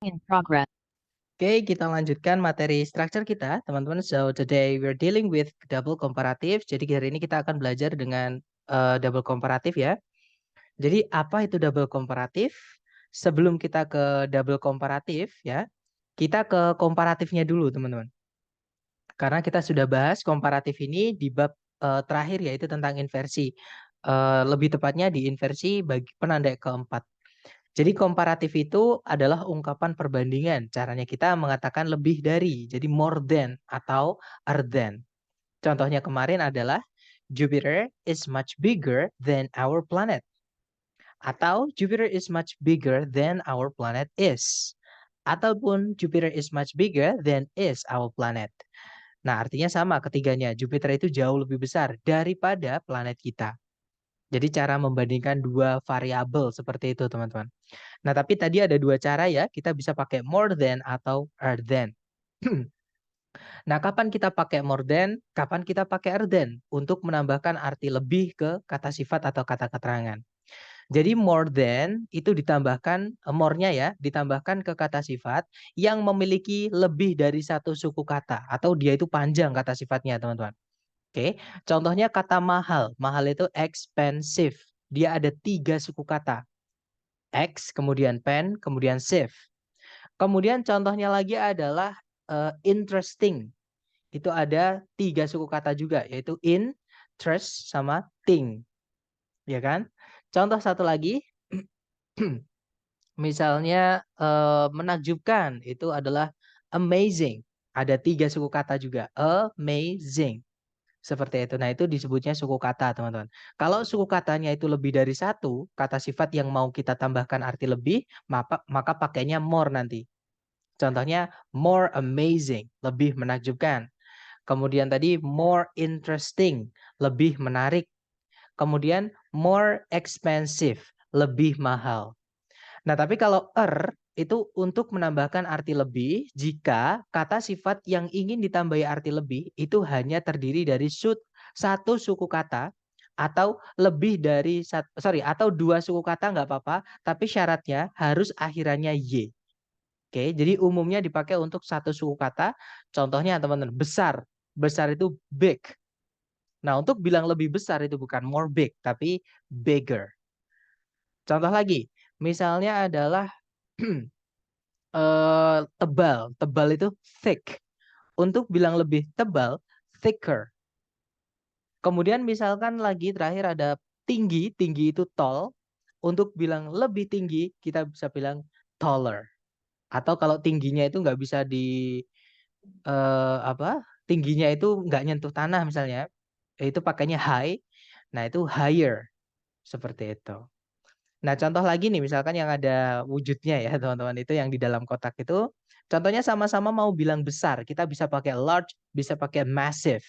In progress. Oke, kita lanjutkan materi structure kita, teman-teman. So, today we're dealing with double comparative. Jadi, hari ini kita akan belajar dengan double comparative ya. Jadi, apa itu double comparative? Sebelum kita ke double comparative ya, kita ke komparatifnya dulu, teman-teman. Karena kita sudah bahas komparatif ini di bab terakhir yaitu tentang inversi. Lebih tepatnya di inversi bagi penanda keempat. Jadi komparatif itu adalah ungkapan perbandingan. Caranya kita mengatakan lebih dari, jadi more than atau other than. Contohnya kemarin adalah Jupiter is much bigger than our planet. Atau Jupiter is much bigger than our planet is. Ataupun Jupiter is much bigger than is our planet. Nah, artinya sama ketiganya. Jupiter itu jauh lebih besar daripada planet kita. Jadi cara membandingkan dua variabel seperti itu, teman-teman. Nah, tapi tadi ada dua cara ya. Kita bisa pakai more than atau other than. Nah, kapan kita pakai more than, kapan kita pakai other than untuk menambahkan arti lebih ke kata sifat atau kata keterangan. Jadi more than itu ditambahkan more-nya ya, ditambahkan ke kata sifat yang memiliki lebih dari satu suku kata atau dia itu panjang kata sifatnya, teman-teman. Oke, contohnya kata mahal. Mahal itu expensive. Dia ada 3 suku kata. X, kemudian pen, kemudian save. Kemudian contohnya lagi adalah interesting. Itu ada 3 suku kata juga, yaitu in, trust, sama thing. Ya kan? Contoh satu lagi, misalnya menakjubkan, itu adalah amazing. Ada 3 suku kata juga, amazing. Seperti itu. Nah, itu disebutnya suku kata, teman-teman. Kalau suku katanya itu lebih dari satu, kata sifat yang mau kita tambahkan arti lebih, maka pakainya more nanti. Contohnya more amazing, lebih menakjubkan. Kemudian tadi more interesting, lebih menarik. Kemudian more expensive, lebih mahal. Nah, tapi kalau itu untuk menambahkan arti lebih jika kata sifat yang ingin ditambahi arti lebih itu hanya terdiri dari satu suku kata atau lebih dari atau 2 suku kata nggak apa-apa, tapi syaratnya harus akhirannya y. Oke, jadi umumnya dipakai untuk satu suku kata. Contohnya teman-teman, besar. Besar itu big. Nah, untuk bilang lebih besar itu bukan more big, tapi bigger. Contoh lagi, misalnya adalah tebal. Tebal itu thick. Untuk bilang lebih tebal, thicker. Kemudian misalkan lagi terakhir ada tinggi. Tinggi itu tall. Untuk bilang lebih tinggi, kita bisa bilang taller. Atau kalau tingginya itu nggak bisa tingginya itu nggak nyentuh tanah misalnya, itu pakainya high. Nah, itu higher. Seperti itu. Nah, contoh lagi nih, misalkan yang ada wujudnya ya, teman-teman, itu yang di dalam kotak itu. Contohnya sama-sama mau bilang besar, kita bisa pakai large, bisa pakai massive.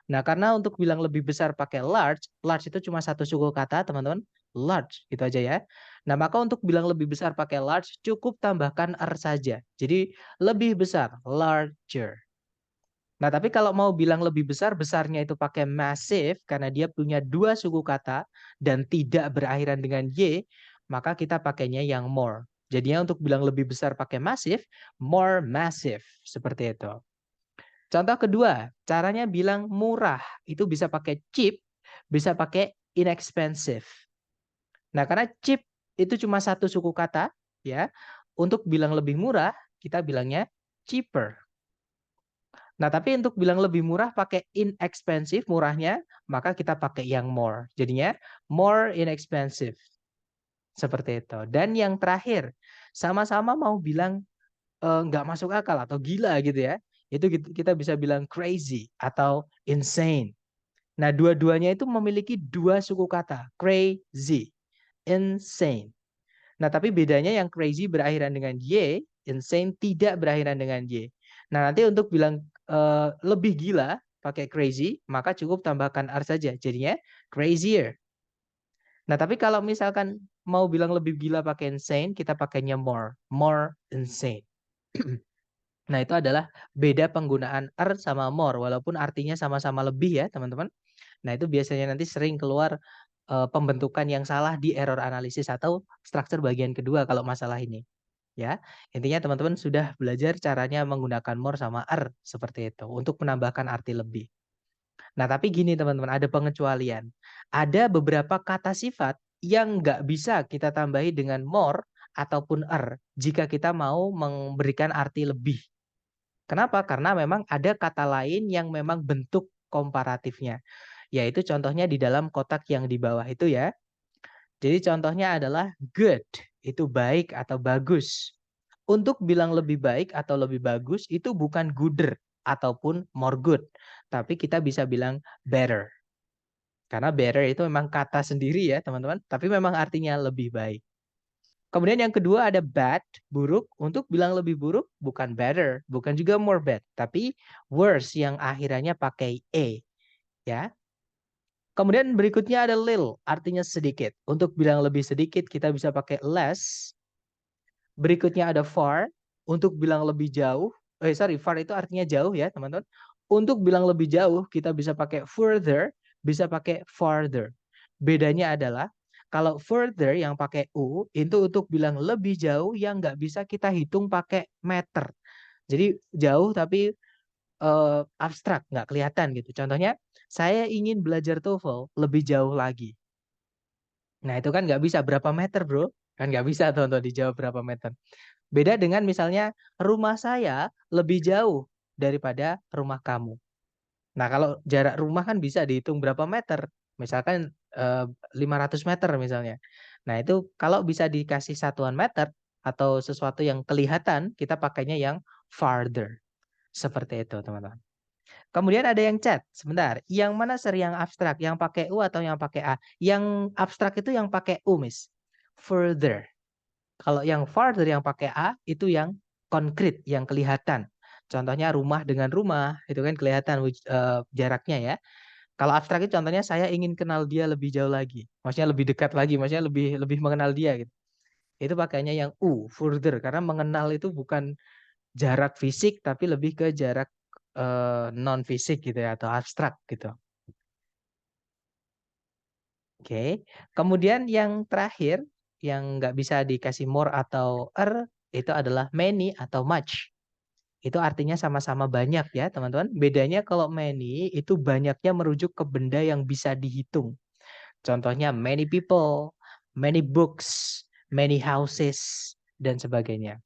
Nah, karena untuk bilang lebih besar pakai large, large itu cuma satu suku kata, teman-teman. Large, gitu aja ya. Nah, maka untuk bilang lebih besar pakai large, cukup tambahkan er saja. Jadi, lebih besar, larger. Nah, tapi kalau mau bilang lebih besar, besarnya itu pakai massive karena dia punya 2 suku kata dan tidak berakhiran dengan y, maka kita pakainya yang more. Jadinya untuk bilang lebih besar pakai massive, more massive. Seperti itu. Contoh kedua, caranya bilang murah. Itu bisa pakai cheap, bisa pakai inexpensive. Nah, karena cheap itu cuma satu suku kata, ya. Untuk bilang lebih murah, kita bilangnya cheaper. Nah, tapi untuk bilang lebih murah pakai inexpensive, murahnya, maka kita pakai yang more. Jadinya more inexpensive. Seperti itu. Dan yang terakhir, sama-sama mau bilang nggak masuk akal atau gila gitu ya. Itu kita bisa bilang crazy atau insane. Nah, dua-duanya itu memiliki 2 suku kata, crazy, insane. Nah, tapi bedanya yang crazy berakhiran dengan y, insane tidak berakhiran dengan y. Nah, nanti untuk bilang lebih gila pakai crazy, maka cukup tambahkan r saja. Jadinya crazier. Nah, tapi kalau misalkan mau bilang lebih gila pakai insane, kita pakainya more insane. Nah, itu adalah beda penggunaan r sama more, walaupun artinya sama-sama lebih ya, teman-teman. Nah, itu biasanya nanti sering keluar pembentukan yang salah di error analisis atau structure bagian kedua kalau masalah ini. Ya, intinya teman-teman sudah belajar caranya menggunakan more sama er seperti itu untuk menambahkan arti lebih. Nah, tapi gini teman-teman, ada pengecualian. Ada beberapa kata sifat yang nggak bisa kita tambahi dengan more ataupun er jika kita mau memberikan arti lebih. Kenapa? Karena memang ada kata lain yang memang bentuk komparatifnya. Yaitu contohnya di dalam kotak yang di bawah itu ya. Jadi contohnya adalah good, itu baik atau bagus. Untuk bilang lebih baik atau lebih bagus itu bukan gooder ataupun more good. Tapi kita bisa bilang better. Karena better itu memang kata sendiri ya teman-teman. Tapi memang artinya lebih baik. Kemudian yang kedua ada bad, buruk. Untuk bilang lebih buruk bukan better. Bukan juga more bad. Tapi worse yang akhirannya pakai e. Ya. Kemudian berikutnya ada little, artinya sedikit. Untuk bilang lebih sedikit kita bisa pakai less. Berikutnya ada far, untuk bilang lebih jauh. Far itu artinya jauh ya teman-teman. Untuk bilang lebih jauh kita bisa pakai further, bisa pakai farther. Bedanya adalah kalau further yang pakai u itu untuk bilang lebih jauh yang nggak bisa kita hitung pakai meter. Jadi jauh tapi abstrak, nggak kelihatan gitu. Contohnya, saya ingin belajar TOEFL lebih jauh lagi. Nah itu kan nggak bisa berapa meter bro, kan nggak bisa teman-teman dijawab berapa meter. Beda dengan misalnya rumah saya lebih jauh daripada rumah kamu. Nah kalau jarak rumah kan bisa dihitung berapa meter, misalkan 500 meter misalnya. Nah itu kalau bisa dikasih satuan meter atau sesuatu yang kelihatan, kita pakainya yang farther. Seperti itu teman-teman. Kemudian ada yang chat. Sebentar. Yang mana seri yang abstrak? Yang pakai U atau yang pakai A? Yang abstrak itu yang pakai U, Miss. Further. Kalau yang farther yang pakai A itu yang konkret, yang kelihatan. Contohnya rumah dengan rumah, itu kan kelihatan jaraknya ya. Kalau abstrak itu contohnya saya ingin kenal dia lebih jauh lagi. Maksudnya lebih dekat lagi, maksudnya lebih lebih mengenal dia gitu. Itu pakainya yang U, further, karena mengenal itu bukan jarak fisik tapi lebih ke jarak non fisik gitu ya atau abstrak gitu. Oke. Kemudian yang terakhir yang nggak bisa dikasih more atau itu adalah many atau much. Itu artinya sama-sama banyak ya teman-teman. Bedanya kalau many itu banyaknya merujuk ke benda yang bisa dihitung. Contohnya many people, many books, many houses dan sebagainya.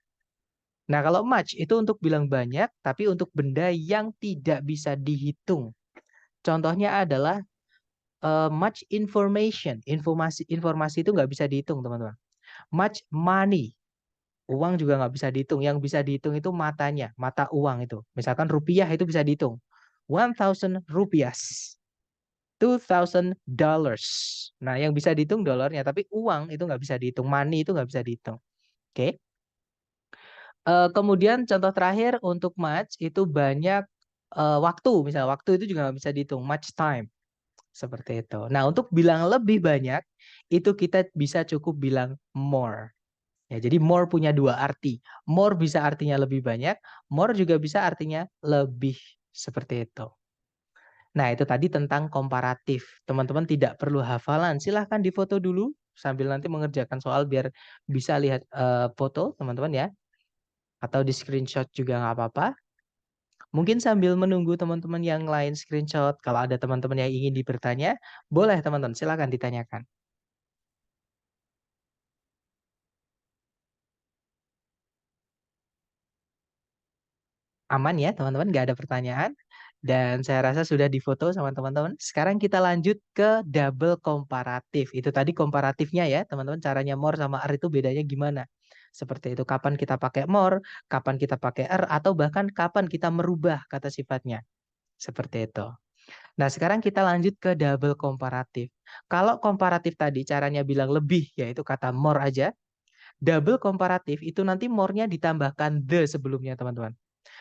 Nah, kalau much itu untuk bilang banyak, tapi untuk benda yang tidak bisa dihitung. Contohnya adalah much information. Informasi itu nggak bisa dihitung, teman-teman. Much money. Uang juga nggak bisa dihitung. Yang bisa dihitung itu matanya, mata uang itu. Misalkan rupiah itu bisa dihitung. 1,000 rupiahs. $2,000. Nah, yang bisa dihitung dolarnya, tapi uang itu nggak bisa dihitung. Money itu nggak bisa dihitung. Oke. Kemudian contoh terakhir untuk much itu banyak waktu, misalnya waktu itu juga nggak bisa dihitung, much time seperti itu. Nah untuk bilang lebih banyak itu kita bisa cukup bilang more. Ya, jadi more punya dua arti. More bisa artinya lebih banyak, more juga bisa artinya lebih seperti itu. Nah itu tadi tentang komparatif. Teman-teman tidak perlu hafalan. Silahkan difoto dulu sambil nanti mengerjakan soal biar bisa lihat foto teman-teman ya atau di screenshot juga nggak apa-apa. Mungkin sambil menunggu teman-teman yang lain screenshot, kalau ada teman-teman yang ingin bertanya, boleh teman-teman, silakan ditanyakan. Aman ya teman-teman, nggak ada pertanyaan. Dan saya rasa sudah difoto sama teman-teman. Sekarang kita lanjut ke double komparatif. Itu tadi komparatifnya ya teman-teman, caranya more sama are itu bedanya gimana. Seperti itu, kapan kita pakai more, kapan kita pakai are, atau bahkan kapan kita merubah kata sifatnya. Seperti itu. Nah, sekarang kita lanjut ke double komparatif. Kalau komparatif tadi caranya bilang lebih, yaitu kata more aja. Double komparatif itu nanti more-nya ditambahkan the sebelumnya, teman-teman.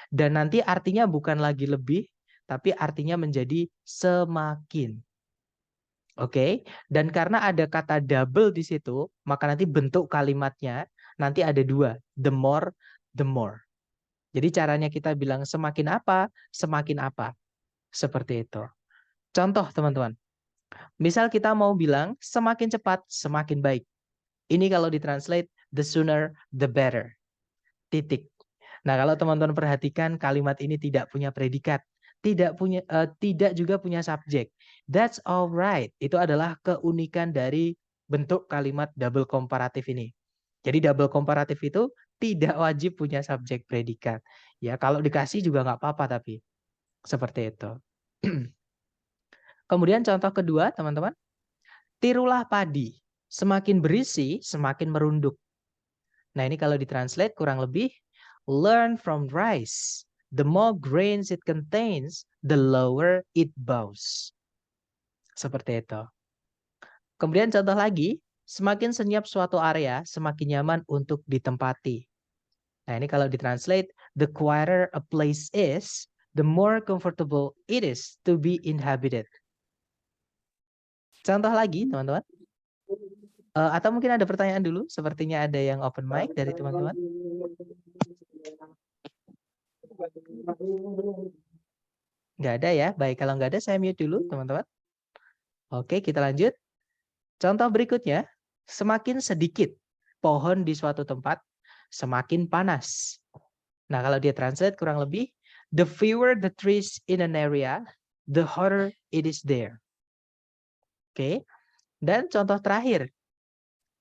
Dan nanti artinya bukan lagi lebih, tapi artinya menjadi semakin. Oke, dan karena ada kata double di situ, maka nanti bentuk kalimatnya nanti ada dua, the more, the more. Jadi caranya kita bilang semakin apa, semakin apa. Seperti itu. Contoh, teman-teman. Misal kita mau bilang semakin cepat, semakin baik. Ini kalau ditranslate, the sooner, the better. titik. Nah, kalau teman-teman perhatikan kalimat ini tidak punya predikat, tidak juga punya subjek. That's alright. Itu adalah keunikan dari bentuk kalimat double komparatif ini. Jadi double komparatif itu tidak wajib punya subjek predikat. Ya, kalau dikasih juga nggak apa-apa tapi seperti itu. Kemudian contoh kedua, teman-teman. Tirulah padi. Semakin berisi, semakin merunduk. Nah, ini kalau ditranslate kurang lebih, learn from rice. The more grains it contains, the lower it bows. Seperti itu. Kemudian contoh lagi, semakin senyap suatu area, semakin nyaman untuk ditempati. Nah, ini kalau ditranslate, the quieter a place is, the more comfortable it is to be inhabited. Contoh lagi, teman-teman. Atau mungkin ada pertanyaan dulu, sepertinya ada yang open mic dari teman-teman. Nggak ada ya? Baik, kalau nggak ada saya mute dulu, teman-teman. Oke, kita lanjut. Contoh berikutnya, semakin sedikit pohon di suatu tempat, semakin panas. Nah, kalau dia translate kurang lebih, the fewer the trees in an area, the hotter it is there. Oke, dan contoh terakhir,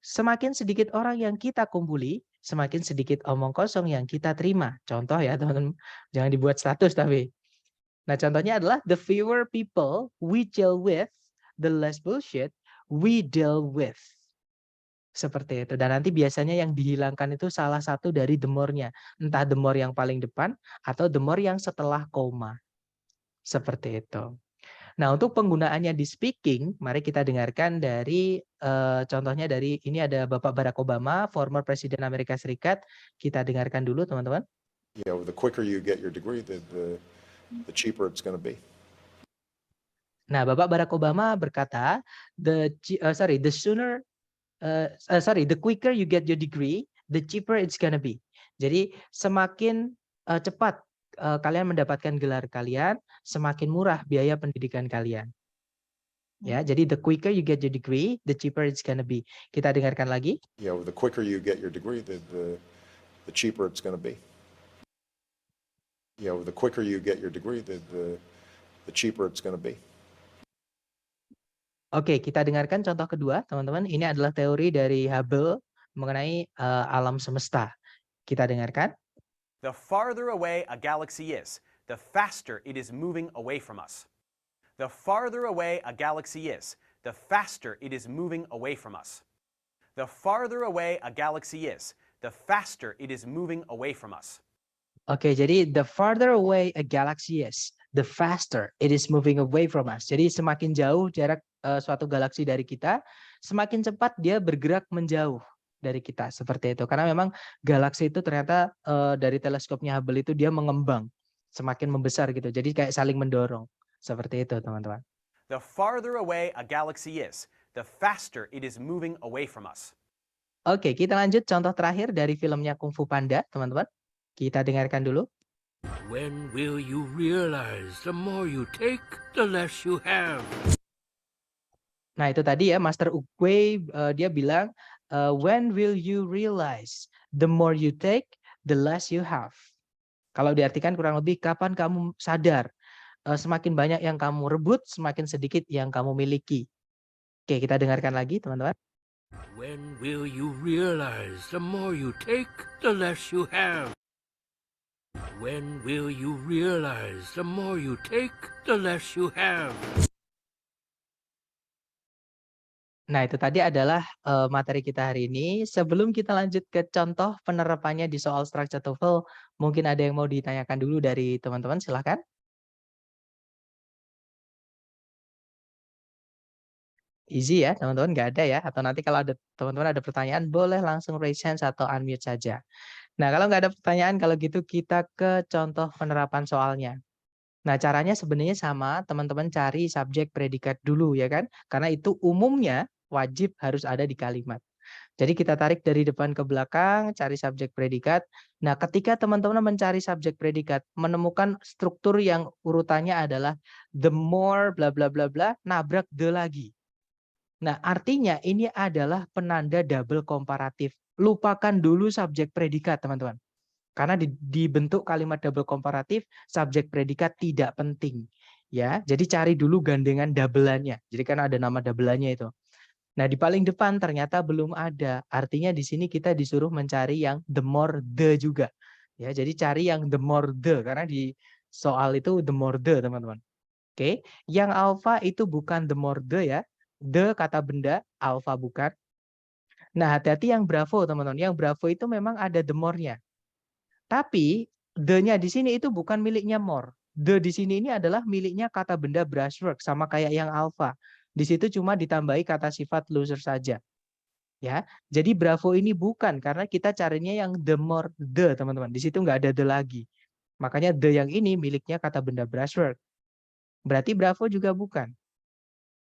semakin sedikit orang yang kita kumpuli, semakin sedikit omong kosong yang kita terima. Contoh ya, teman-teman, jangan dibuat status tapi. Nah, contohnya adalah the fewer people we chill with, the less bullshit we deal with. Seperti itu. Dan nanti biasanya yang dihilangkan itu salah satu dari the more-nya. Entah the more yang paling depan atau the more yang setelah koma. Seperti itu. Nah, untuk penggunaannya di speaking, mari kita dengarkan dari contohnya dari ini ada Bapak Barack Obama, former Presiden Amerika Serikat. Kita dengarkan dulu, teman-teman. Yeah, the quicker you get your degree, the cheaper it's going to be. Nah, Bapak Barack Obama berkata, the quicker you get your degree, the cheaper it's gonna be. Jadi semakin cepat kalian mendapatkan gelar kalian, semakin murah biaya pendidikan kalian. Ya, jadi the quicker you get your degree, the cheaper it's gonna be. Kita dengarkan lagi. Yeah, the quicker you get your degree, the cheaper it's gonna be. Yeah, the quicker you get your degree, the cheaper it's gonna be. Oke, kita dengarkan contoh kedua, teman-teman. Ini adalah teori dari Hubble mengenai alam semesta. Kita dengarkan. The farther away a galaxy is, the faster it is moving away from us. The farther away a galaxy is, the faster it is moving away from us. The farther away a galaxy is, the faster it is moving away from us. Oke, jadi the farther away a galaxy is, the faster it is moving away from us. Jadi semakin jauh jarak suatu galaksi dari kita, semakin cepat dia bergerak menjauh dari kita. Seperti itu. Karena memang galaksi itu ternyata dari teleskopnya Hubble itu dia mengembang, semakin membesar gitu. Jadi kayak saling mendorong. Seperti itu, teman-teman. The farther away a galaxy is, the faster it is moving away from us. Oke, kita lanjut contoh terakhir dari filmnya Kung Fu Panda, teman-teman. Kita dengarkan dulu. When will you realize the more you take, the less you have? Nah, itu tadi ya, Master Oogway dia bilang, when will you realize the more you take, the less you have. Kalau diartikan kurang lebih, kapan kamu sadar, semakin banyak yang kamu rebut, semakin sedikit yang kamu miliki. Oke, kita dengarkan lagi, teman-teman. When will you realize the more you take, the less you have? When will you realize the more you take, the less you have? Nah, itu tadi adalah materi kita hari ini. Sebelum kita lanjut ke contoh penerapannya di soal structure TOEFL, mungkin ada yang mau ditanyakan dulu dari teman-teman, silahkan. Easy ya, teman-teman, nggak ada ya? Atau nanti kalau ada teman-teman ada pertanyaan, boleh langsung raise hand atau unmute saja. Nah, kalau nggak ada pertanyaan, kalau gitu kita ke contoh penerapan soalnya. Nah, caranya sebenarnya sama, teman-teman cari subjek predikat dulu ya kan? Karena itu umumnya wajib harus ada di kalimat. Jadi kita tarik dari depan ke belakang, cari subjek predikat. Nah, ketika teman-teman mencari subjek predikat, menemukan struktur yang urutannya adalah the more bla bla bla bla, nabrak the lagi. Nah, artinya ini adalah penanda double komparatif. Lupakan dulu subjek predikat, teman-teman. Karena dibentuk kalimat double komparatif, subjek predikat tidak penting. Ya, jadi cari dulu gandengan double-annya. Jadi kan ada nama double-annya itu. Nah, di paling depan ternyata belum ada. Artinya di sini kita disuruh mencari yang the more the juga. Ya, jadi cari yang the more the karena di soal itu the more the, teman-teman. Oke, yang alpha itu bukan the more the ya. The kata benda, alpha bukan. Nah, hati-hati yang bravo, teman-teman. Yang bravo itu memang ada the more-nya. Tapi the-nya di sini itu bukan miliknya more. The di sini ini adalah miliknya kata benda brushwork sama kayak yang alpha. Di situ cuma ditambahi kata sifat loser saja. Ya. Jadi bravo ini bukan karena kita carinya yang the more the, teman-teman. Di situ nggak ada the lagi. Makanya the yang ini miliknya kata benda brushwork. Berarti bravo juga bukan.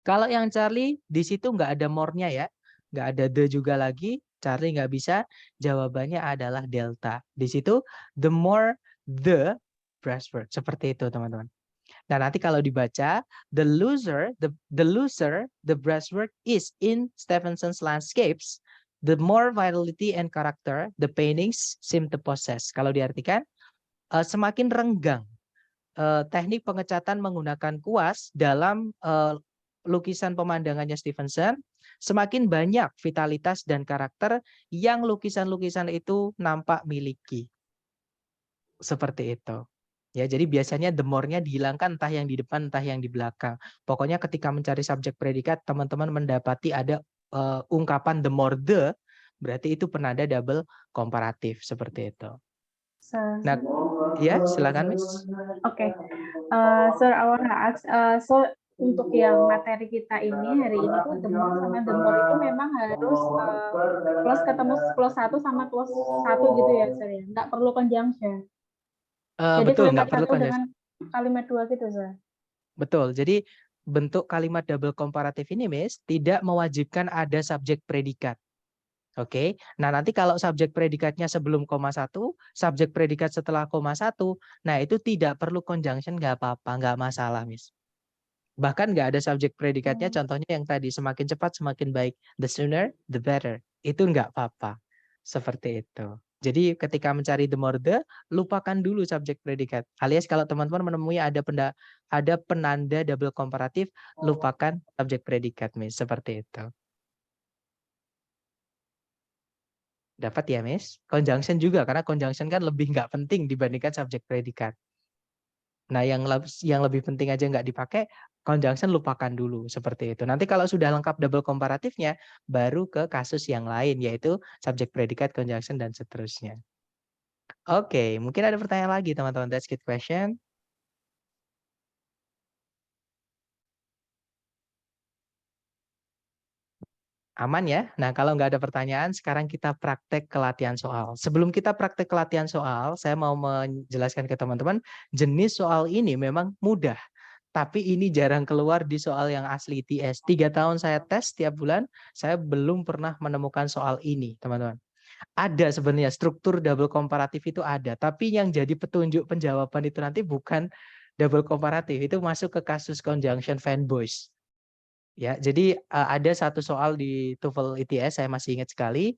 Kalau yang Charlie di situ nggak ada more-nya ya. Nggak ada the juga lagi. Charlie nggak bisa, jawabannya adalah delta. Di situ the more the brushwork. Seperti itu teman-teman. Nah nanti kalau dibaca, the loser, the brushwork is in Stevenson's landscapes, the more vitality and character the paintings seem to possess. Kalau diartikan, semakin renggang teknik pengecatan menggunakan kuas dalam lukisan pemandangannya Stevenson, semakin banyak vitalitas dan karakter yang lukisan-lukisan itu nampak miliki. Seperti itu. Ya, jadi biasanya the more-nya dihilangkan entah yang di depan entah yang di belakang. Pokoknya ketika mencari subjek predikat, teman-teman mendapati ada ungkapan the more the, berarti itu penanda double komparatif seperti itu. Nah, ya silakan Miss. Okay. So I want to ask, so untuk yang materi kita ini hari ini tuh the more sama the more itu memang harus plus ketemu plus 1 sama plus 1 gitu ya, Sir? Nggak perlu conjunction. Jadi Betul, kalimat nggak perlu 1 dengan kalimat 2 gitu, Sir? Betul. Jadi bentuk kalimat double komparatif ini, Miss, tidak mewajibkan ada subjek predikat. Oke. Nah, nanti kalau subjek predikatnya sebelum koma 1, subjek predikat setelah koma 1, nah itu tidak perlu conjunction, nggak apa-apa, nggak masalah, Miss. Bahkan nggak ada subjek predikatnya, contohnya yang tadi, semakin cepat semakin baik. The sooner, the better. Itu nggak apa-apa. Seperti itu. Jadi ketika mencari the more the, lupakan dulu subjek predikat. Alias kalau teman-teman menemui ada penanda double komparatif, lupakan subjek predikat, Miss. Seperti itu. Dapat ya, Miss? Conjunction juga, karena conjunction kan lebih nggak penting dibandingkan subjek predikat. Nah, yang lebih penting aja nggak dipakai, conjunction lupakan dulu, seperti itu. Nanti kalau sudah lengkap double komparatifnya, baru ke kasus yang lain, yaitu subjek predikat, conjunction, dan seterusnya. Oke, mungkin ada pertanyaan lagi, teman-teman. That's good question. Aman ya? Nah, kalau nggak ada pertanyaan, sekarang kita praktek ke latihan soal. Sebelum kita praktek ke latihan soal, saya mau menjelaskan ke teman-teman, jenis soal ini memang mudah. Tapi ini jarang keluar di soal yang asli ITS. 3 tahun saya tes setiap bulan, saya belum pernah menemukan soal ini, teman-teman. Ada sebenarnya struktur double komparatif itu ada, tapi yang jadi petunjuk penjawaban itu nanti bukan double komparatif, itu masuk ke kasus conjunction fanboys. Ya, jadi ada satu soal di TOEFL ITS saya masih ingat sekali.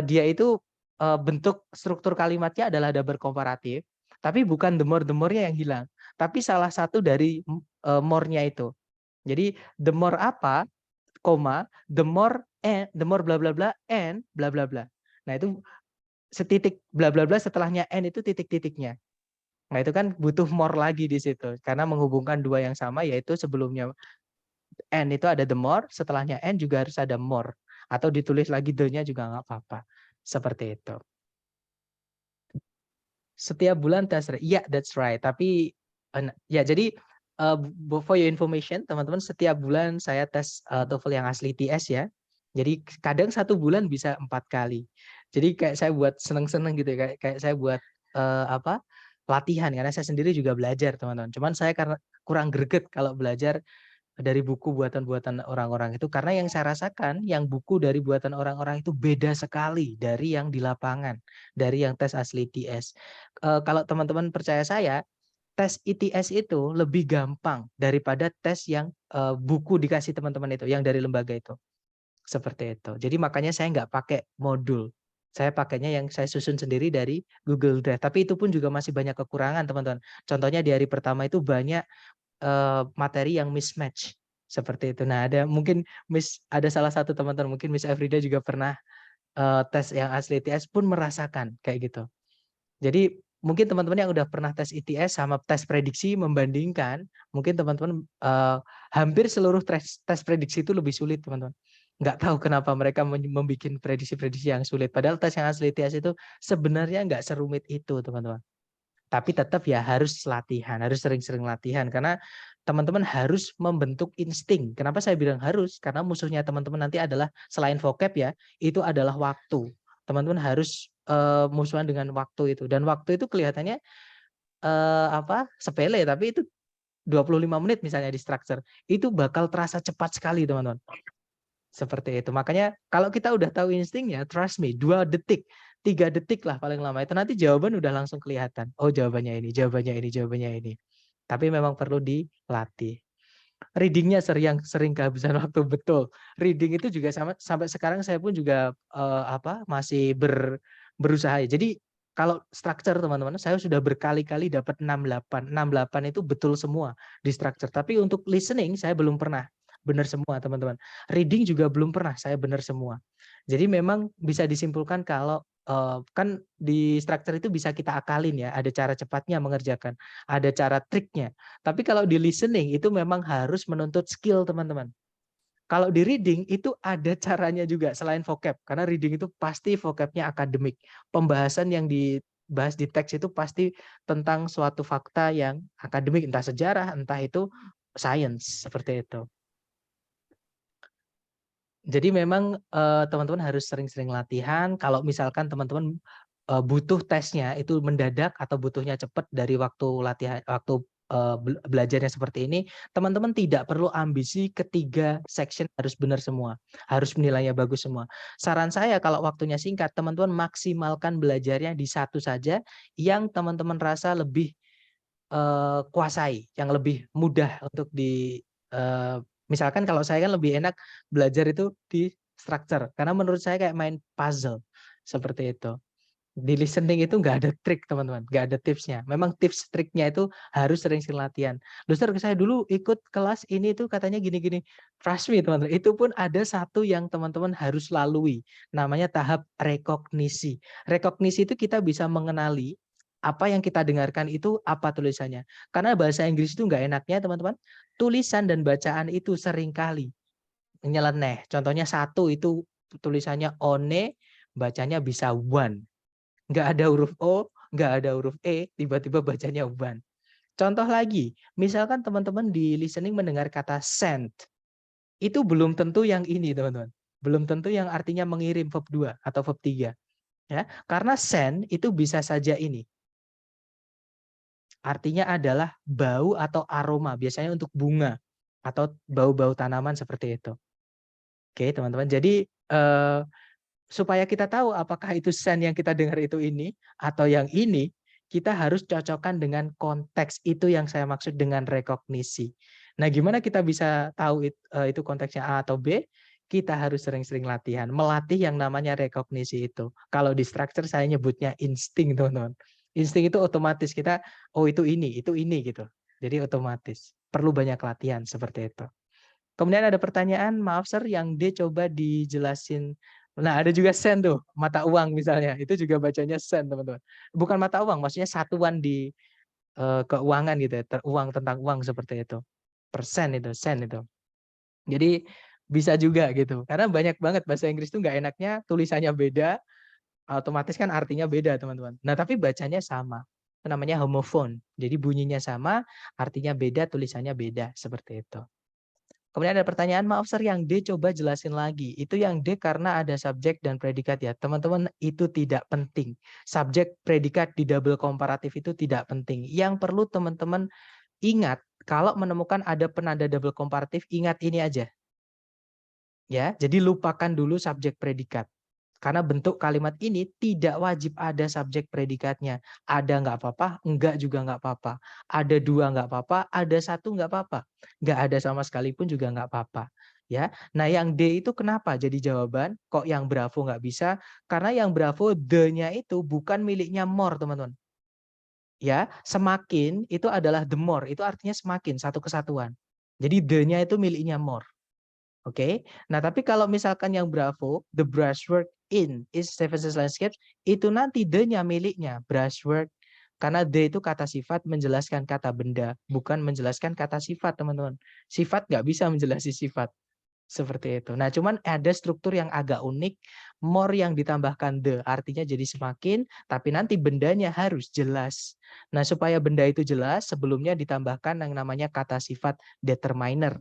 Dia itu bentuk struktur kalimatnya adalah double komparatif, tapi bukan the more-nya yang hilang, tapi salah satu dari more-nya itu. Jadi the more apa, koma, the more bla bla bla and bla bla bla. Nah, itu setitik bla bla bla setelahnya n itu titik-titiknya. Nah, itu kan butuh more lagi di situ karena menghubungkan dua yang sama, yaitu sebelumnya N itu ada the more, setelahnya N juga harus ada more. Atau ditulis lagi the-nya juga nggak apa-apa. Seperti itu. Setiap bulan tes, iya that's right. Tapi ya jadi for your information, teman-teman, setiap bulan saya tes TOEFL yang asli TS ya. Jadi kadang 1 bulan bisa 4 kali. Jadi kayak saya buat seneng-seneng gitu ya. Kayak saya buat latihan, karena saya sendiri juga belajar, teman-teman. Cuman saya karena kurang greget kalau belajar dari buku buatan-buatan orang-orang itu, karena yang saya rasakan yang buku dari buatan orang-orang itu beda sekali dari yang di lapangan, dari yang tes asli ITS. Kalau teman-teman percaya saya, tes ITS itu lebih gampang daripada tes yang buku dikasih teman-teman itu, yang dari lembaga itu. Seperti itu. Jadi makanya saya nggak pakai modul. Saya pakainya yang saya susun sendiri dari Google Drive. Tapi itu pun juga masih banyak kekurangan, teman-teman. Contohnya di hari pertama itu banyak materi yang mismatch seperti itu. Nah, ada salah satu teman-teman, mungkin Miss Afrida juga pernah tes yang asli ITS pun merasakan kayak gitu. Jadi mungkin teman-teman yang udah pernah tes ITS sama tes prediksi membandingkan, mungkin teman-teman hampir seluruh tes prediksi itu lebih sulit, teman-teman. Nggak tahu kenapa mereka membuat prediksi-prediksi yang sulit. Padahal tes yang asli ITS itu sebenarnya nggak serumit itu, teman-teman. Tapi tetap ya harus latihan, harus sering-sering latihan. Karena teman-teman harus membentuk insting. Kenapa saya bilang harus? Karena musuhnya teman-teman nanti adalah selain vocab ya, itu adalah waktu. Teman-teman harus musuhan dengan waktu itu. Dan waktu itu kelihatannya sepele, tapi itu 25 menit misalnya di structure. Itu bakal terasa cepat sekali, teman-teman. Seperti itu. Makanya kalau kita udah tahu instingnya, trust me, 2 detik, 3 detik lah paling lama. Itu nanti jawaban udah langsung kelihatan. Oh, jawabannya ini, jawabannya ini, jawabannya ini. Tapi memang perlu dilatih. Readingnya sering kehabisan waktu, betul. Reading itu juga sampai sekarang saya pun juga masih berusaha. Jadi kalau structure, teman-teman, saya sudah berkali-kali dapat 68. 68 itu betul semua di structure. Tapi untuk listening saya belum pernah benar semua, teman-teman. Reading juga belum pernah saya benar semua. Jadi memang bisa disimpulkan kalau kan di structure itu bisa kita akalin ya, ada cara cepatnya mengerjakan, ada cara triknya. Tapi kalau di listening itu memang harus menuntut skill, teman-teman. Kalau di reading itu ada caranya juga selain vocab, karena reading itu pasti vocabnya akademik. Pembahasan yang dibahas di teks itu pasti tentang suatu fakta yang akademik, entah sejarah, entah itu science, seperti itu. Jadi memang teman-teman harus sering-sering latihan. Kalau misalkan teman-teman butuh tesnya itu mendadak atau butuhnya cepat dari waktu latihan, waktu belajarnya seperti ini, teman-teman tidak perlu ambisi ketiga section harus benar semua, harus nilainya bagus semua. Saran saya kalau waktunya singkat, teman-teman maksimalkan belajarnya di satu saja yang teman-teman rasa lebih kuasai, yang lebih mudah untuk misalkan kalau saya kan lebih enak belajar itu di structure, karena menurut saya kayak main puzzle, seperti itu. Di listening itu nggak ada trik, teman-teman, nggak ada tipsnya. Memang tips triknya itu harus sering-sering latihan. Dokter, saya dulu ikut kelas ini tuh katanya gini-gini. Trust me, teman-teman, itu pun ada satu yang teman-teman harus lalui, namanya tahap rekognisi. Rekognisi itu kita bisa mengenali apa yang kita dengarkan itu apa tulisannya. Karena bahasa Inggris itu nggak enaknya, teman-teman, tulisan dan bacaan itu seringkali nyeleneh. Contohnya satu itu tulisannya one, bacanya bisa one. Nggak ada huruf O, nggak ada huruf E, tiba-tiba bacanya one. Contoh lagi, misalkan teman-teman di listening mendengar kata send. Itu belum tentu yang ini, teman-teman. Belum tentu yang artinya mengirim, verb 2 atau verb 3. Ya, karena send itu bisa saja ini. Artinya adalah bau atau aroma, biasanya untuk bunga atau bau-bau tanaman seperti itu. Oke, teman-teman. Jadi supaya kita tahu apakah itu send yang kita dengar itu ini atau yang ini, kita harus cocokkan dengan konteks. Itu yang saya maksud dengan rekognisi. Nah, gimana kita bisa tahu itu konteksnya A atau B? Kita harus sering-sering latihan, melatih yang namanya rekognisi itu. Kalau di structure saya nyebutnya insting, teman-teman. Insting itu otomatis kita, oh itu ini gitu. Jadi otomatis. Perlu banyak latihan seperti itu. Kemudian ada pertanyaan, maaf sir, yang D coba dijelasin. Nah, ada juga sen tuh, mata uang misalnya. Itu juga bacanya sen, teman-teman. Bukan mata uang, maksudnya satuan di keuangan gitu ya, uang, tentang uang seperti itu. Persen itu, sen itu. Jadi bisa juga gitu. Karena banyak banget bahasa Inggris itu nggak enaknya, tulisannya beda, otomatis kan artinya beda, teman-teman. Nah, tapi bacanya sama. Itu namanya homophone. Jadi bunyinya sama, artinya beda, tulisannya beda, seperti itu. Kemudian ada pertanyaan, maaf sir, yang D coba jelasin lagi. Itu yang D karena ada subjek dan predikat ya. Teman-teman, itu tidak penting. Subjek, predikat di double komparatif itu tidak penting. Yang perlu teman-teman ingat, kalau menemukan ada penanda double komparatif, ingat ini aja. Ya, jadi lupakan dulu subjek predikat. Karena bentuk kalimat ini tidak wajib ada subjek predikatnya. Ada nggak apa-apa, enggak juga nggak apa-apa. Ada dua nggak apa-apa, ada satu nggak apa-apa. Nggak ada sama sekali pun juga nggak apa-apa. Ya, nah yang D itu kenapa jadi jawaban? Kok yang Bravo nggak bisa? Karena yang Bravo the-nya itu bukan miliknya more, teman-teman. Ya, semakin itu adalah the more, itu artinya semakin, satu kesatuan. Jadi the-nya itu miliknya more. Oke. Nah, tapi kalau misalkan yang Bravo, the brushwork in is Seven Seas Landscapes, itu nanti the-nya miliknya brushwork. Karena the itu kata sifat menjelaskan kata benda, bukan menjelaskan kata sifat, teman-teman. Sifat nggak bisa menjelaskan sifat. Seperti itu. Nah, cuman ada struktur yang agak unik, more yang ditambahkan the, artinya jadi semakin, tapi nanti bendanya harus jelas. Nah, supaya benda itu jelas, sebelumnya ditambahkan yang namanya kata sifat determiner,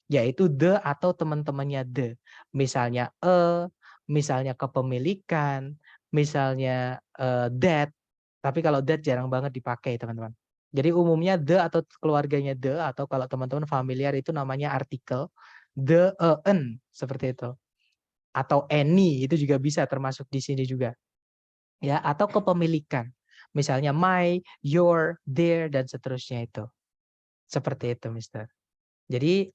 yaitu the atau teman-temannya the. Misalnya misalnya kepemilikan, misalnya that, tapi kalau that jarang banget dipakai, teman-teman. Jadi umumnya the atau keluarganya the, atau kalau teman-teman familiar itu namanya artikel, the, an, seperti itu. Atau any, itu juga bisa termasuk di sini juga. Ya, atau kepemilikan. Misalnya my, your, their, dan seterusnya itu. Seperti itu, Mister. Jadi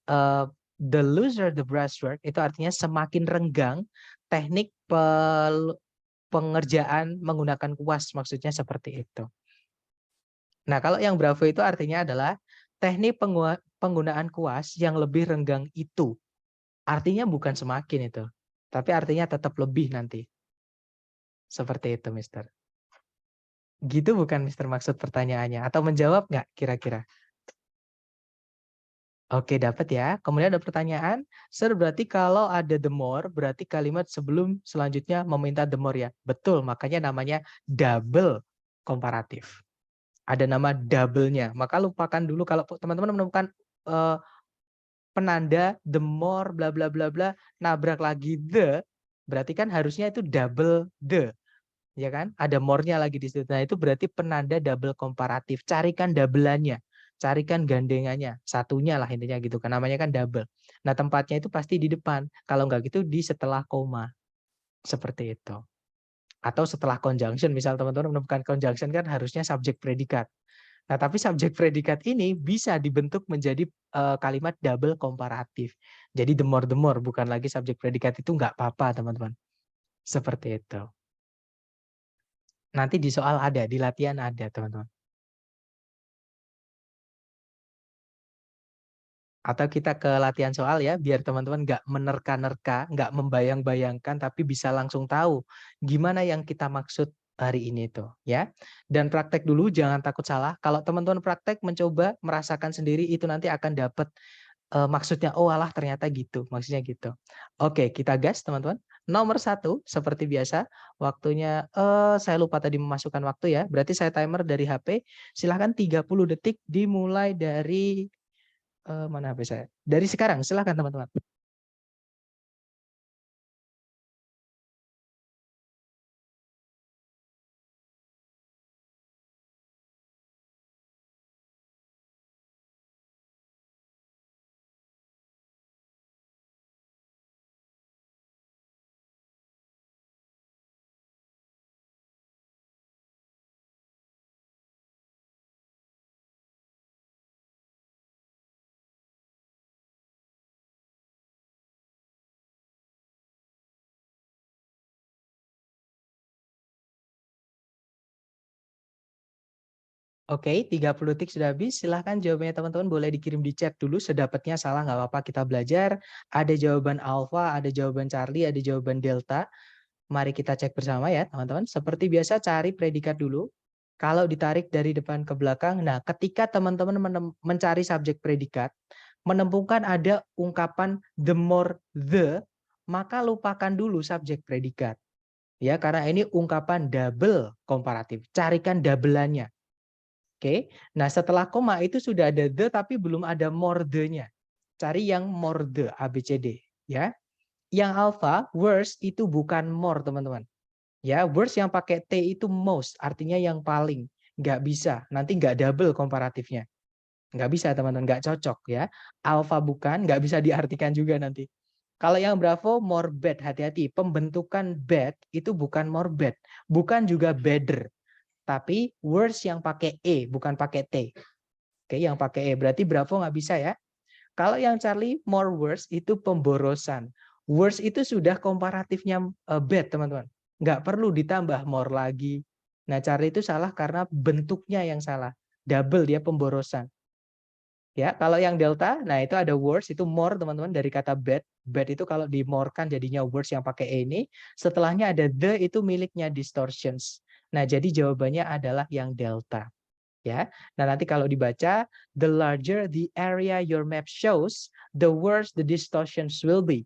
the looser the brushwork itu artinya semakin renggang teknik pengerjaan menggunakan kuas, maksudnya seperti itu. Nah, kalau yang Bravo itu artinya adalah teknik penggunaan kuas yang lebih renggang itu. Artinya bukan semakin itu, tapi artinya tetap lebih nanti. Seperti itu, Mister. Gitu bukan, Mister, maksud pertanyaannya? Atau menjawab nggak kira-kira? Oke, dapat ya. Kemudian ada pertanyaan, Sir, berarti kalau ada the more, berarti kalimat sebelum selanjutnya meminta the more ya? Betul, makanya namanya double komparatif. Ada nama double-nya. Maka lupakan dulu kalau teman-teman menemukan penanda the more bla bla bla bla nabrak lagi the, berarti kan harusnya itu double the. Ya kan? Ada more-nya lagi di situ. Nah, itu berarti penanda double komparatif. Carikan double-annya. Carikan gandengannya, satunya lah intinya gitu kan, namanya kan double. Nah, tempatnya itu pasti di depan, kalau nggak gitu di setelah koma, seperti itu. Atau setelah conjunction, misal teman-teman menemukan conjunction kan harusnya subjek predikat. Nah, tapi subjek predikat ini bisa dibentuk menjadi kalimat double komparatif. Jadi the more, bukan lagi subjek predikat, itu nggak apa-apa teman-teman. Seperti itu. Nanti di soal ada, di latihan ada teman-teman. Atau kita ke latihan soal ya, biar teman-teman nggak menerka-nerka, nggak membayang-bayangkan, tapi bisa langsung tahu gimana yang kita maksud hari ini tuh ya. Dan praktek dulu, jangan takut salah. Kalau teman-teman praktek mencoba merasakan sendiri, itu nanti akan dapat maksudnya. Oh alah ternyata gitu, maksudnya gitu. Oke, kita gas teman-teman. Nomor 1, seperti biasa, waktunya saya lupa tadi memasukkan waktu ya. Berarti saya timer dari HP. Silahkan 30 detik dimulai dari mana HP saya? Dari sekarang, silahkan teman-teman. Oke, 30 detik sudah habis. Silahkan jawabannya teman-teman boleh dikirim di chat dulu. Sedapatnya salah nggak apa-apa, kita belajar. Ada jawaban alfa, ada jawaban Charlie, ada jawaban delta. Mari kita cek bersama ya teman-teman. Seperti biasa cari predikat dulu. Kalau ditarik dari depan ke belakang, nah ketika teman-teman mencari subjek predikat, menemukan ada ungkapan the more the, maka lupakan dulu subjek predikat. Ya, karena ini ungkapan double komparatif. Carikan double-annya. Oke, nah setelah koma itu sudah ada the tapi belum ada more the-nya. Cari yang more the, ABCD. Ya. Yang alpha, worst itu bukan more teman-teman. Ya, worst yang pakai T itu most, artinya yang paling. Nggak bisa, nanti nggak double komparatifnya. Nggak bisa teman-teman, nggak cocok ya. Alpha bukan, nggak bisa diartikan juga nanti. Kalau yang Bravo, more bad, hati-hati. Pembentukan bad itu bukan more bad, bukan juga better. Tapi words yang pakai E, bukan pakai T. Oke, yang pakai E. Berarti Bravo nggak bisa ya. Kalau yang Charlie more worse itu pemborosan. Worse itu sudah komparatifnya bad, teman-teman. Nggak perlu ditambah more lagi. Nah, Charlie itu salah karena bentuknya yang salah. Double dia pemborosan. Ya, kalau yang delta, nah itu ada worse, itu more teman-teman dari kata bad. Bad itu kalau di more kan jadinya worse yang pakai e ini. Setelahnya ada the itu miliknya distortions. Nah, jadi jawabannya adalah yang delta. Ya. Nah, nanti kalau dibaca, the larger the area your map shows, the worse the distortions will be,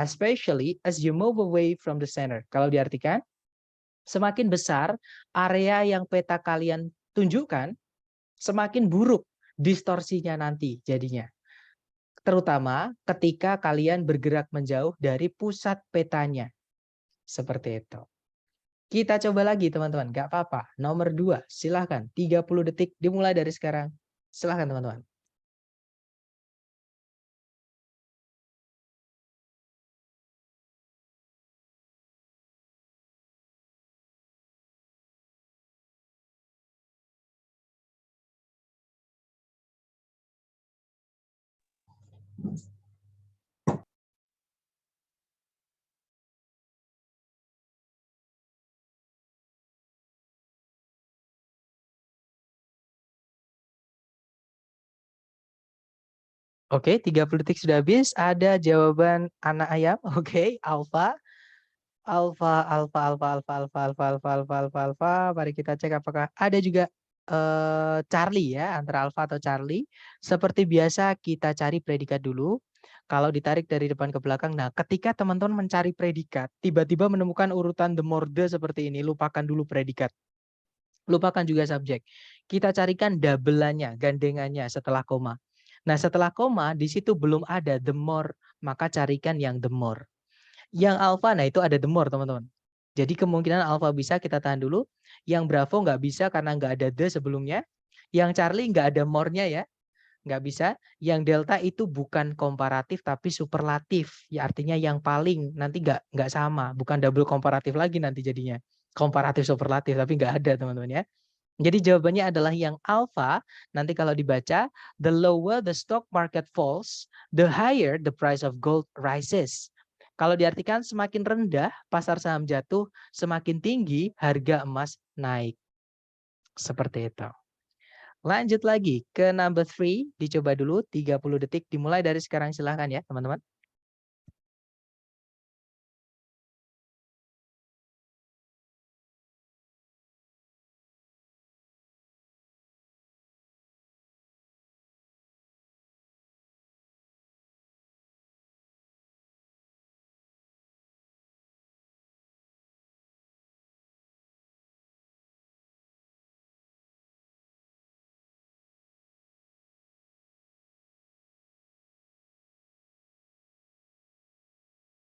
especially as you move away from the center. Kalau diartikan, semakin besar area yang peta kalian tunjukkan, semakin buruk distorsinya nanti jadinya. Terutama ketika kalian bergerak menjauh dari pusat petanya. Seperti itu. Kita coba lagi teman-teman, nggak apa-apa. Nomor 2, silahkan. 30 detik dimulai dari sekarang. Silahkan teman-teman. Oke, 30 detik sudah habis. Ada jawaban anak ayam. Oke, alfa. Alfa, alfa, alfa, alfa, alfa, alfa, alfa, alfa, alfa, alfa. Mari kita cek apakah ada juga Charlie ya, antara alfa atau Charlie. Seperti biasa kita cari predikat dulu. Kalau ditarik dari depan ke belakang, nah ketika teman-teman mencari predikat, tiba-tiba menemukan urutan the more the seperti ini, lupakan dulu predikat. Lupakan juga subjek. Kita carikan double-annya, gandengannya setelah koma. Nah, setelah koma, di situ belum ada the more, maka carikan yang the more. Yang alpha, nah itu ada the more, teman-teman. Jadi kemungkinan alpha bisa kita tahan dulu. Yang bravo nggak bisa karena nggak ada the sebelumnya. Yang Charlie nggak ada more-nya ya. Nggak bisa. Yang delta itu bukan komparatif tapi superlatif. Ya artinya yang paling, nanti nggak sama. Bukan double komparatif lagi nanti jadinya. Komparatif superlatif, tapi nggak ada teman-teman ya. Jadi jawabannya adalah yang alpha. Nanti kalau dibaca, the lower the stock market falls, the higher the price of gold rises. Kalau diartikan semakin rendah pasar saham jatuh, semakin tinggi harga emas naik. Seperti itu. Lanjut lagi ke number 3, dicoba dulu 30 detik dimulai dari sekarang, silahkan ya teman-teman.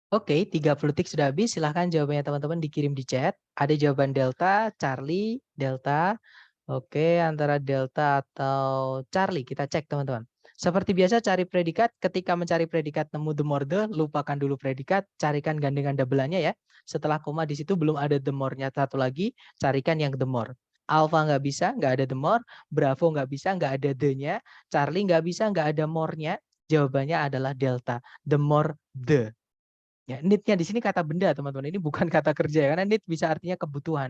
Oke, 30 detik sudah habis. Silahkan jawabannya teman-teman dikirim di chat. Ada jawaban delta, Charlie, delta. Oke, antara delta atau Charlie. Kita cek teman-teman. Seperti biasa cari predikat. Ketika mencari predikat nemu the more the, lupakan dulu predikat. Carikan gandengan double-annya ya. Setelah koma di situ belum ada the more-nya satu lagi. Carikan yang the more. Alpha nggak bisa, nggak ada the more. Bravo nggak bisa, nggak ada the-nya. Charlie nggak bisa, nggak ada more-nya. Jawabannya adalah delta. The more the. Ya, need-nya di sini kata benda, teman-teman. Ini bukan kata kerja ya, karena need bisa artinya kebutuhan.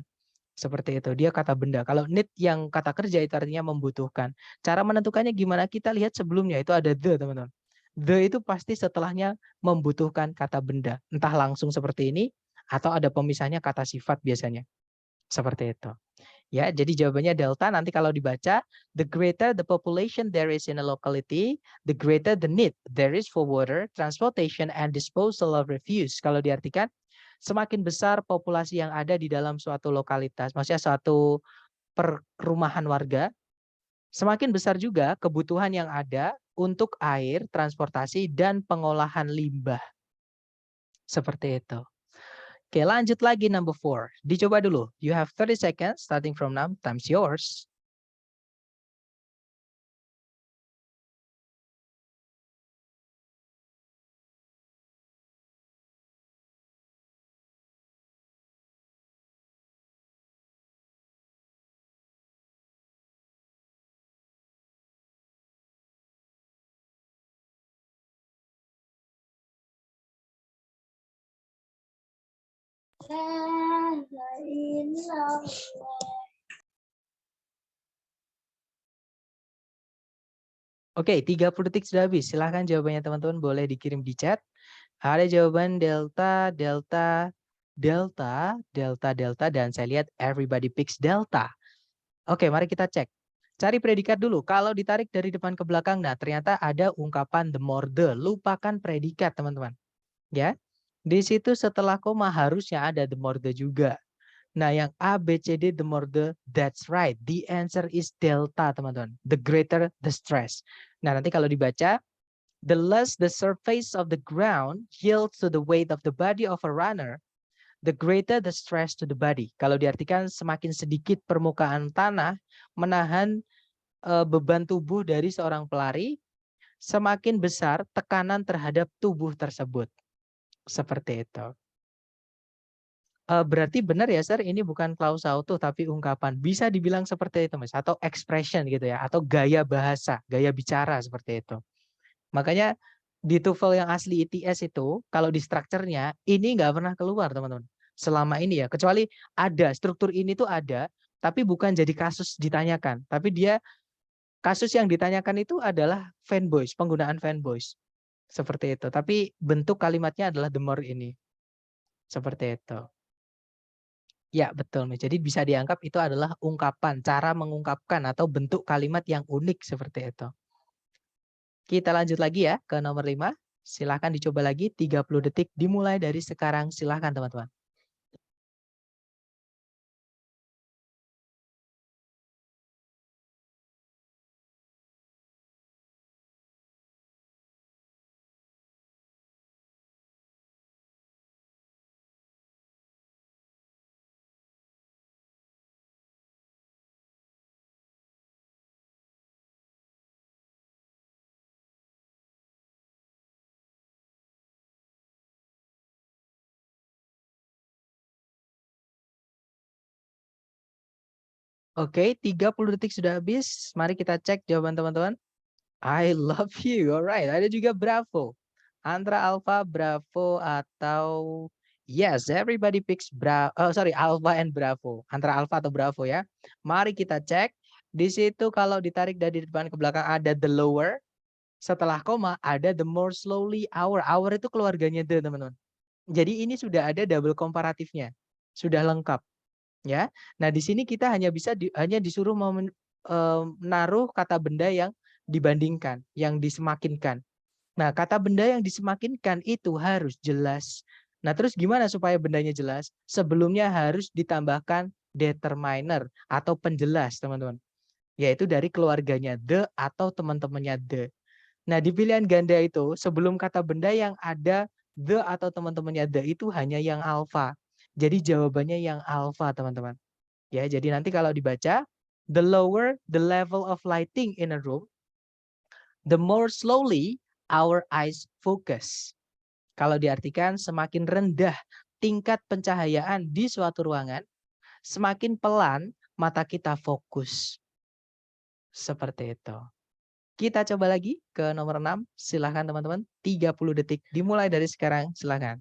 Seperti itu, dia kata benda. Kalau need yang kata kerja itu artinya membutuhkan. Cara menentukannya gimana? Kita lihat sebelumnya itu ada the, teman-teman. The itu pasti setelahnya membutuhkan kata benda. Entah langsung seperti ini, atau ada pemisahnya kata sifat biasanya. Seperti itu. Ya, jadi jawabannya delta. Nanti kalau dibaca, the greater the population there is in a locality, the greater the need there is for water, transportation, and disposal of refuse. Kalau diartikan, semakin besar populasi yang ada di dalam suatu lokalitas, maksudnya suatu perumahan warga, semakin besar juga kebutuhan yang ada untuk air, transportasi, dan pengolahan limbah. Seperti itu. Oke, lanjut lagi number 4. Dicoba dulu. You have 30 seconds starting from now. Time's yours. Oke, 30 detik sudah habis. Silahkan jawabannya teman-teman boleh dikirim di chat. Ada jawaban delta, delta, delta, delta, delta, dan saya lihat everybody picks delta. Oke, mari kita cek. Cari predikat dulu. Kalau ditarik dari depan ke belakang, nah ternyata ada ungkapan the more the. Lupakan predikat, teman-teman. Ya, di situ setelah koma harusnya ada the more the juga. Nah, yang A, B, C, D, the more the, that's right. The answer is delta, teman-teman. The greater the stress. Nah, nanti kalau dibaca, the less the surface of the ground yields to the weight of the body of a runner, the greater the stress to the body. Kalau diartikan semakin sedikit permukaan tanah menahan beban tubuh dari seorang pelari, semakin besar tekanan terhadap tubuh tersebut. Seperti itu. Berarti benar ya, Sir, ini bukan klausa utuh tapi ungkapan. Bisa dibilang seperti itu, Mas, atau expression gitu ya, atau gaya bahasa, gaya bicara seperti itu. Makanya di TOEFL yang asli ITS itu, kalau di strukturnya, ini nggak pernah keluar, teman-teman. Selama ini ya, kecuali ada, struktur ini tuh ada, tapi bukan jadi kasus ditanyakan. Tapi dia, kasus yang ditanyakan itu adalah fanboys, penggunaan fanboys. Seperti itu. Tapi bentuk kalimatnya adalah the more ini. Seperti itu. Ya, betul. Jadi bisa dianggap itu adalah ungkapan, cara mengungkapkan atau bentuk kalimat yang unik seperti itu. Kita lanjut lagi ya ke nomor 5. Silahkan dicoba lagi 30 detik dimulai dari sekarang. Silahkan teman-teman. Oke, 30 detik sudah habis. Mari kita cek jawaban teman-teman. I love you. Alright, ada juga Bravo. Antara Alpha, Bravo, atau yes, everybody picks Alpha and Bravo. Antara Alpha atau Bravo ya. Mari kita cek. Di situ kalau ditarik dari depan ke belakang ada the lower. Setelah koma ada the more slowly our. Our itu keluarganya the, teman-teman. Jadi ini sudah ada double komparatifnya. Sudah lengkap. Ya. Nah, di sini kita hanya bisa hanya disuruh menaruh kata benda yang dibandingkan, yang disemakinkan. Nah, kata benda yang disemakinkan itu harus jelas. Nah, terus gimana supaya bendanya jelas? Sebelumnya harus ditambahkan determiner atau penjelas, teman-teman. Yaitu dari keluarganya the atau teman-temannya the. Nah, di pilihan ganda itu, sebelum kata benda yang ada the atau teman-temannya the itu hanya yang alpha. Jadi jawabannya yang alpha, teman-teman. Ya, jadi nanti kalau dibaca, the lower the level of lighting in a room, the more slowly our eyes focus. Kalau diartikan semakin rendah tingkat pencahayaan di suatu ruangan, semakin pelan mata kita fokus. Seperti itu. Kita coba lagi ke nomor 6. Silahkan teman-teman. 30 detik dimulai dari sekarang. Silahkan.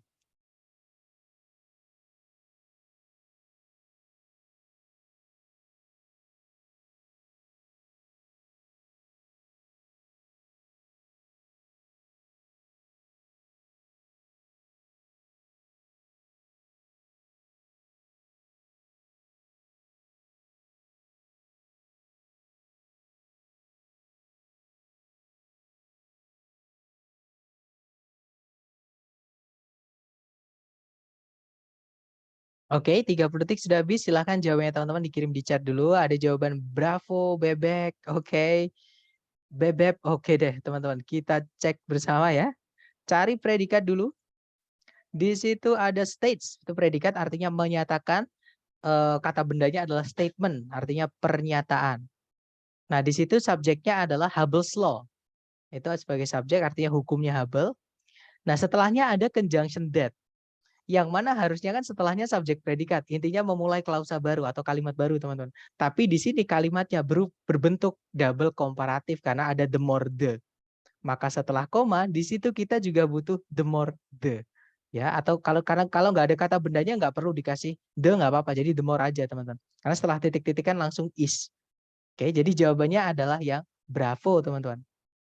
Oke, 30 detik sudah habis. Silahkan jawabannya teman-teman dikirim di chat dulu. Ada jawaban Bravo, Bebek. Oke. Bebek, oke deh teman-teman. Kita cek bersama ya. Cari predikat dulu. Di situ ada states. Itu predikat artinya menyatakan. Kata bendanya adalah statement. Artinya pernyataan. Nah, di situ subjeknya adalah Hubble's Law. Itu sebagai subjek artinya hukumnya Hubble. Nah, setelahnya ada conjunction that. Yang mana harusnya kan setelahnya subjek predikat. Intinya memulai klausa baru atau kalimat baru, teman-teman. Tapi di sini kalimatnya berbentuk double komparatif karena ada the more the. Maka setelah koma, di situ kita juga butuh the more the. Ya, atau kalau nggak ada kata bendanya nggak perlu dikasih the, nggak apa-apa. Jadi the more aja teman-teman. Karena setelah titik-titik kan langsung is. Oke, jadi jawabannya adalah yang bravo teman-teman.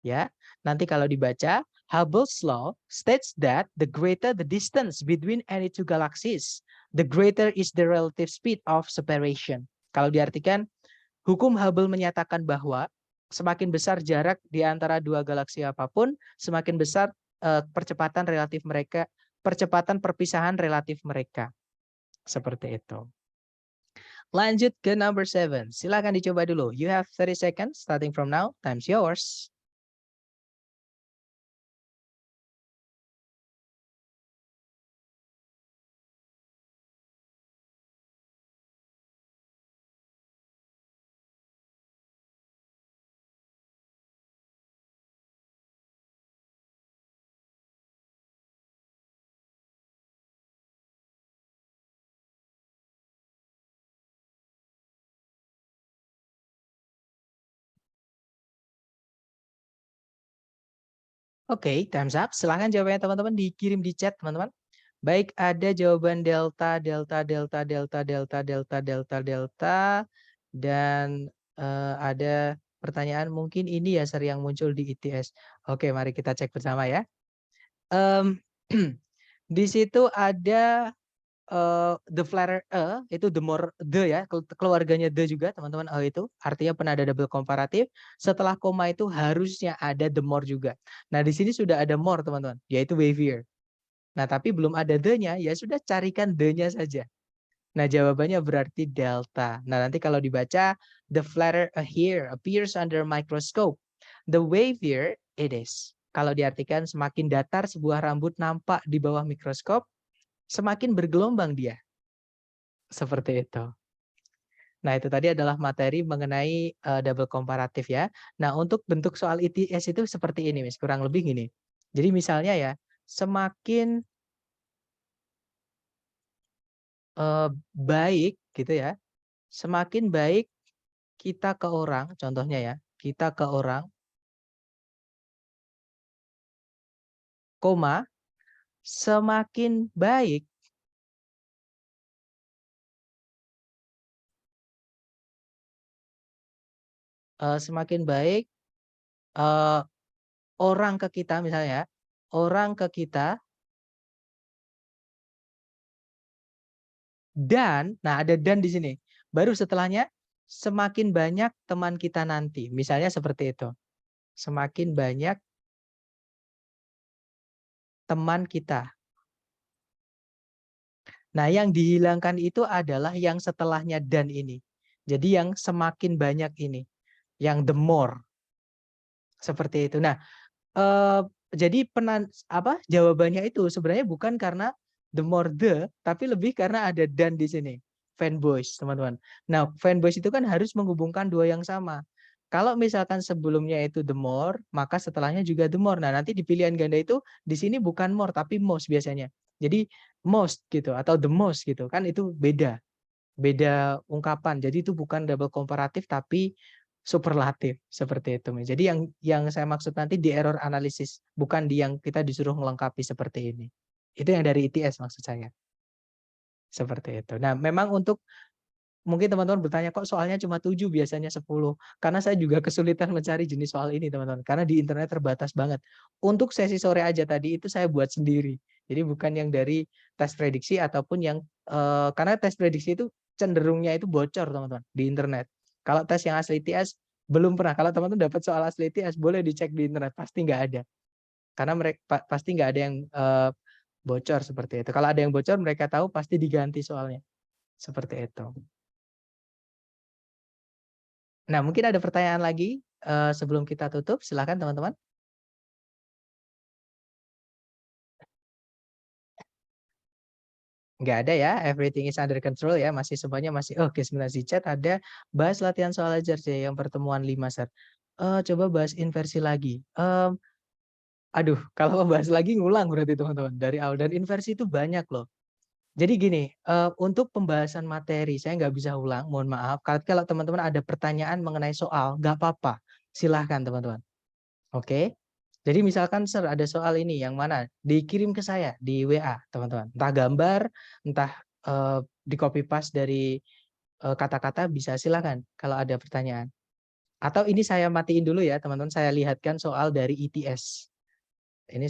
Ya, nanti kalau dibaca, Hubble's law states that the greater the distance between any two galaxies, the greater is the relative speed of separation. Kalau diartikan, hukum Hubble menyatakan bahwa semakin besar jarak di antara dua galaksi apapun, semakin besar percepatan perpisahan relatif mereka. Seperti itu. Lanjut ke number 7. Silakan dicoba dulu. You have 30 seconds starting from now. Time's yours. Oke, time's up. Silahkan jawabannya teman-teman dikirim di chat, teman-teman. Baik, ada jawaban delta, delta, delta, delta, delta, delta, delta, delta, dan ada pertanyaan mungkin ini ya sering yang muncul di ITS. Oke, mari kita cek bersama ya. Di situ ada the flatter itu the more the ya, keluarganya the juga teman-teman. Itu artinya penada double komparatif. Setelah koma itu harusnya ada the more juga. Nah di sini sudah ada more teman-teman, yaitu Wavir. Nah tapi belum ada the-nya, ya sudah carikan the-nya saja. Nah jawabannya berarti delta. Nah nanti kalau dibaca, the flatter here appears under microscope. The Wavir it is. Kalau diartikan semakin datar sebuah rambut nampak di bawah mikroskop, semakin bergelombang dia. Seperti itu. Nah, itu tadi adalah materi mengenai double komparatif ya. Nah, untuk bentuk soal ITS itu seperti ini, Miss. Kurang lebih gini. Jadi misalnya ya, semakin baik gitu ya, semakin baik kita ke orang, contohnya ya, kita ke orang, koma, semakin baik orang ke kita misalnya, orang ke kita dan, nah ada dan di sini. Baru setelahnya semakin banyak teman kita nanti. Misalnya seperti itu. Semakin banyak teman kita. Nah, yang dihilangkan itu adalah yang setelahnya dan ini. Jadi yang semakin banyak ini. Yang the more. Seperti itu. Nah, jadi jawabannya itu sebenarnya bukan karena the more the, tapi lebih karena ada dan di sini. Fanboys, teman-teman. Nah, fanboys itu kan harus menghubungkan dua yang sama. Kalau misalkan sebelumnya itu the more, maka setelahnya juga the more. Nah, nanti di pilihan ganda itu di sini bukan more tapi most biasanya. Jadi most gitu atau the most gitu. Kan itu beda. Beda ungkapan. Jadi itu bukan double komparatif tapi superlatif seperti itu. Jadi yang saya maksud nanti di error analisis, bukan di yang kita disuruh melengkapi seperti ini. Itu yang dari ITS maksud saya. Seperti itu. Nah, memang untuk mungkin teman-teman bertanya kok soalnya cuma 7 biasanya 10. Karena saya juga kesulitan mencari jenis soal ini teman-teman. Karena di internet terbatas banget. Untuk sesi sore aja tadi itu saya buat sendiri. Jadi bukan yang dari tes prediksi ataupun yang karena tes prediksi itu cenderungnya itu bocor teman-teman di internet. Kalau tes yang asli ITS belum pernah. Kalau teman-teman dapat soal asli ITS boleh dicek di internet, pasti nggak ada. Karena mereka pasti nggak ada yang bocor seperti itu. Kalau ada yang bocor mereka tahu pasti diganti soalnya. Seperti itu. Nah, mungkin ada pertanyaan lagi sebelum kita tutup. Silakan teman-teman. Nggak ada ya, everything is under control ya. Masih semuanya masih oke. Sebentar di chat ada bahas latihan soal ajar sih yang pertemuan 5 Sir. Coba bahas inversi lagi. Aduh, kalau bahas lagi ngulang berarti teman-teman. Dari awal dan inversi itu banyak loh. Jadi gini, untuk pembahasan materi saya nggak bisa ulang, mohon maaf. Kalau teman-teman ada pertanyaan mengenai soal, nggak apa-apa. Silahkan teman-teman. Oke. Jadi misalkan Sir ada soal ini yang mana dikirim ke saya di WA, teman-teman. Entah gambar, entah di copy paste dari kata-kata, bisa silakan kalau ada pertanyaan. Atau ini saya matiin dulu ya, teman-teman, saya lihatkan soal dari ITS.